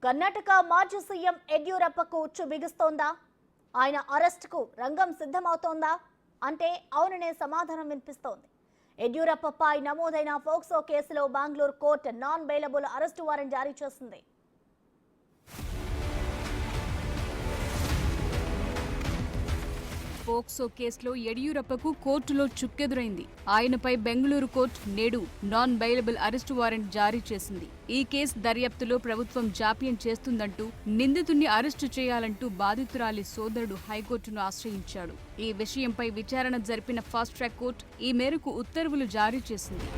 కర్ణాటక మాజీ సీఎం యడ్యూరప్పకు ఉచ్చు బిగుస్తోందా? ఆయన అరెస్టుకు రంగం సిద్ధమవుతోందా అంటే అవుననే సమాధానం వినిపిస్తోంది. యడ్యూరప్పపై నమోదైన ఫోక్సో కేసులో Bengaluru court non bailable arrest warrant జారీ చేసింది. పోక్సో కేసులో యడియూరప్పకు కోర్టులో చుక్కెదురైంది. ఆయనపై బెంగళూరు కోర్టు నేడు నాన్ బెయిలబుల్ అరెస్టు వారెంట్ జారీ చేసింది. ఈ కేసు దర్యాప్తులో ప్రభుత్వం జాప్యం చేస్తుందంటూ నిందితుడిని అరెస్టు చేయాలంటూ బాధితురాలి సోదరుడు హైకోర్టును ఆశ్రయించాడు. ఈ విషయంపై విచారణ జరిపిన ఫాస్ట్ ట్రాక్ కోర్టు ఈ మేరకు ఉత్తర్వులు జారీ చేసింది.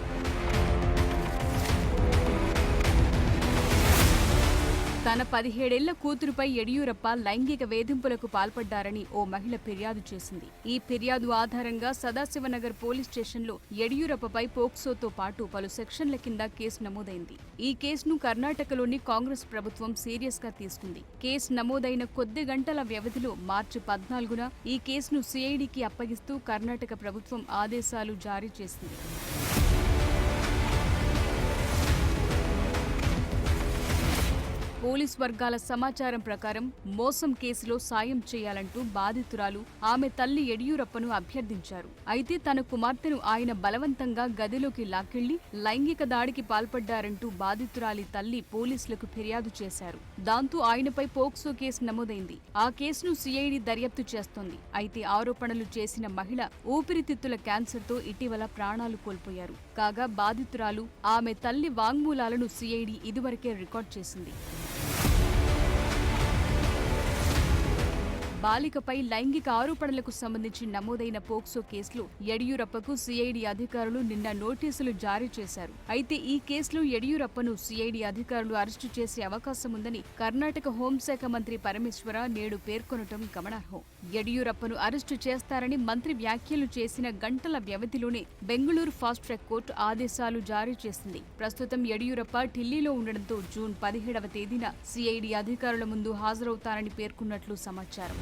తన 17 ఏళ్ల కూతురుపై యడియూరప్ప లైంగిక వేధింపులకు పాల్పడ్డారని ఓ మహిళ ఫిర్యాదు చేసింది. ఈ ఫిర్యాదు ఆధారంగా సదాశివనగర్ పోలీస్ స్టేషన్లో యడియూరప్పపై పోక్సోతో పాటు పలు సెక్షన్ల కింద కేసు నమోదైంది. ఈ కేసును కర్ణాటకలోని కాంగ్రెస్ ప్రభుత్వం సీరియస్ గా తీసుకుంది. కేసు నమోదైన కొద్ది గంటల వ్యవధిలో మార్చి 14న ఈ కేసును సిఐడికి అప్పగిస్తూ కర్ణాటక ప్రభుత్వం ఆదేశాలు జారీ చేసింది. పోలీస్ వర్గాల సమాచారం ప్రకారం మోసం కేసులో సాయం చేయాలంటూ బాధితురాలు ఆమె తల్లి యడియూరప్పను అభ్యర్థించారు. అయితే తన కుమార్తెను ఆయన బలవంతంగా గదిలోకి లాక్కెళ్లి లైంగిక దాడికి పాల్పడ్డారంటూ బాధితురాలి తల్లి పోలీసులకు ఫిర్యాదు చేశారు. దాంతో ఆయనపై పోక్సో కేసు నమోదైంది. ఆ కేసును సిఐడి దర్యాప్తు చేస్తోంది. అయితే ఆరోపణలు చేసిన మహిళ ఊపిరితిత్తుల క్యాన్సర్తో ఇటీవల ప్రాణాలు కోల్పోయారు. కాగా బాధితురాలు ఆమె తల్లి వాంగ్మూలాలను సిఐడి ఇదివరకే రికార్డ్ చేసింది. బాలికపై లైంగిక ఆరోపణలకు సంబంధించి నమోదైన పోక్సో కేసులో యడియూరప్పకు సిఐడి అధికారులు నిన్న నోటీసులు జారీ చేశారు. అయితే ఈ కేసులో యడియూరప్పను సిఐడి అధికారులు అరెస్టు చేసే అవకాశం ఉందని కర్ణాటక హోంశాఖ మంత్రి పరమేశ్వర నేడు పేర్కొనటం గమనార్హం. యడియూరప్పను అరెస్టు చేస్తారని మంత్రి వ్యాఖ్యలు చేసిన గంటల వ్యవధిలోనే బెంగళూరు ఫాస్ట్ ట్రాక్ కోర్టు ఆదేశాలు జారీ చేసింది. ప్రస్తుతం యడియూరప్ప ఢిల్లీలో ఉండడంతో జూన్ 17వ తేదీన సిఐడి అధికారుల ముందు హాజరవుతారని పేర్కొన్నట్లు సమాచారం.